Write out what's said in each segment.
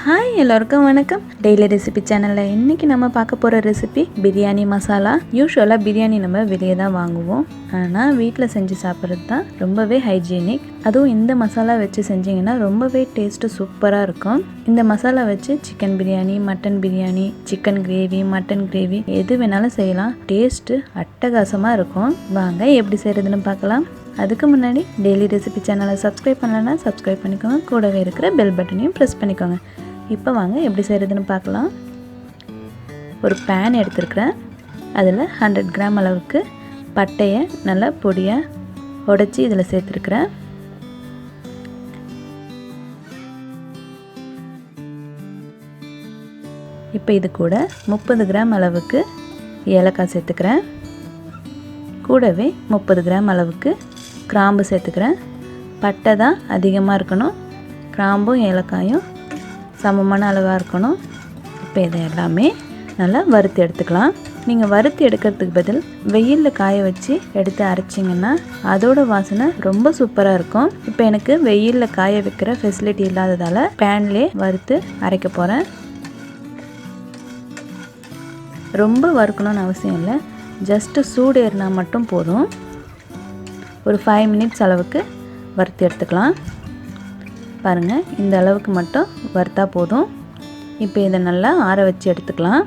Hi எல்லோருக்கும் வணக்கம். Daily recipe சேனலில் இன்றைக்கி நம்ம பார்க்க போகிற ரெசிபி பிரியாணி மசாலா. யூஸ்வலாக பிரியாணி நம்ம வெளியே தான் வாங்குவோம், ஆனால் வீட்டில் செஞ்சு சாப்பிட்றது தான் ரொம்பவே ஹைஜீனிக். அதுவும் இந்த மசாலா வச்சு செஞ்சிங்கன்னா ரொம்பவே டேஸ்ட்டு சூப்பராக இருக்கும். இந்த மசாலா வச்சு chicken biryani, mutton biryani, chicken gravy, mutton gravy எது வேணாலும் செய்யலாம். டேஸ்ட்டு அட்டகாசமாக இருக்கும். வாங்க எப்படி செய்கிறதுன்னு பார்க்கலாம். அதுக்கு முன்னாடி டெய்லி ரெசிபி சேனலை சப்ஸ்கிரைப் பண்ணலன்னா சப்ஸ்கிரைப் பண்ணிக்கோங்க. கூடவே இருக்கிற பெல் பட்டனையும் ப்ரெஸ் பண்ணிக்கோங்க. இப்போ வாங்க எப்படி செய்கிறதுன்னு பார்க்கலாம். ஒரு பேன் எடுத்துருக்கிறேன். அதில் 100 கிராம் அளவுக்கு பட்டையை நல்லா பொடியாக உடைச்சி இதில் சேர்த்துருக்குறேன். இப்போ இது கூட 30 கிராம் அளவுக்கு ஏலக்காய் சேர்த்துக்கிறேன். கூடவே 30 கிராம் அளவுக்கு கிராம்பு சேர்த்துக்கிறேன். பட்டை தான் அதிகமாக இருக்கணும், கிராம்பும் ஏலக்காயும் சமமான அளவாக இருக்கணும். இப்போ இதை எல்லாமே நல்லா வறுத்து எடுத்துக்கலாம். நீங்கள் வறுத்து எடுக்கிறதுக்கு பதில் வெயிலில் காய வச்சு எடுத்து அரைச்சிங்கன்னா அதோட வாசனை ரொம்ப சூப்பராக இருக்கும். இப்போ எனக்கு வெயிலில் காய வைக்கிற ஃபெசிலிட்டி இல்லாததால் பேன்லேயே வறுத்து அரைக்க போகிறேன். ரொம்ப வறுக்கணும்னு அவசியம் இல்லை, ஜஸ்ட்டு சூடு ஏறினா மட்டும் போதும். ஒரு 5 மினிட்ஸ் அளவுக்கு வறுத்து எடுத்துக்கலாம். பாருங்கள், இந்த அளவுக்கு மட்டும் வறுத்தா போதும். இப்போ இதை நல்லா ஆற வச்சு எடுத்துக்கலாம்.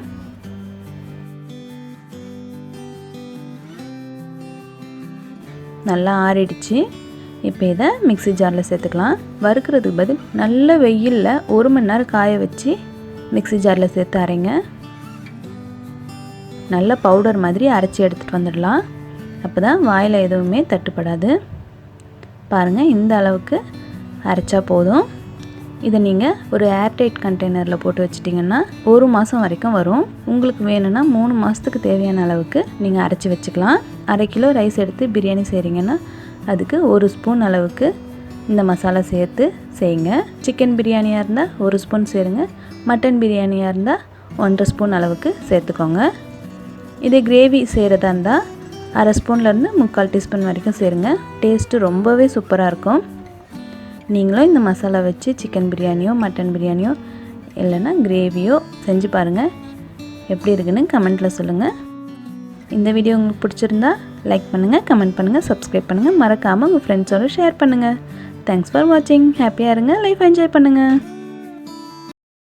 நல்லா ஆறிடுச்சு. இப்போ இதை மிக்ஸி ஜாரில் சேர்த்துக்கலாம். வறுக்கிறதுக்கு பதில் நல்ல வெயிலில் 1 மணி நேரம் காய வச்சு மிக்ஸி ஜாரில் சேர்த்து அரைங்க. நல்ல பவுடர் மாதிரி அரைச்சி எடுத்துகிட்டு வந்துடலாம். அப்போ தான் வாயில் எதுவுமே தட்டுப்படாது. பாருங்கள், இந்த அளவுக்கு அரைச்சா போதும். இதை நீங்கள் ஒரு ஏர்டைட் கண்டெய்னரில் போட்டு வச்சிட்டிங்கன்னா 1 மாதம் வரைக்கும் வரும். உங்களுக்கு வேணும்னா 3 மாதத்துக்கு தேவையான அளவுக்கு நீங்கள் அரைச்சி வச்சுக்கலாம். 1/2 கிலோ ரைஸ் எடுத்து பிரியாணி செய்கிறீங்கன்னா அதுக்கு 1 ஸ்பூன் அளவுக்கு இந்த மசாலா சேர்த்து செய்யுங்க. சிக்கன் பிரியாணியாக இருந்தால் 1 ஸ்பூன் சேருங்க. மட்டன் பிரியாணியாக இருந்தால் 1.5 ஸ்பூன் அளவுக்கு சேர்த்துக்கோங்க. இதே கிரேவி செய்கிறதா இருந்தால் 1/2 ஸ்பூன்லேருந்து 3/4 டீஸ்பூன் வரைக்கும் சேருங்க. டேஸ்ட்டு ரொம்பவே சூப்பராக இருக்கும். நீங்களும் இந்த மசாலா வச்சு சிக்கன் பிரியாணியோ மட்டன் பிரியாணியோ இல்லைன்னா கிரேவியோ செஞ்சு பாருங்கள். எப்படி இருக்குன்னு கமெண்ட்டில் சொல்லுங்கள். இந்த வீடியோ உங்களுக்கு பிடிச்சிருந்தா லைக் பண்ணுங்கள், கமெண்ட் பண்ணுங்கள், சப்ஸ்கிரைப் பண்ணுங்கள். மறக்காமல் உங்கள் ஃப்ரெண்ட்ஸோடு ஷேர் பண்ணுங்கள். தேங்க்ஸ் ஃபார் வாட்சிங். ஹாப்பியாக இருங்க, லைஃப் என்ஜாய் பண்ணுங்கள்.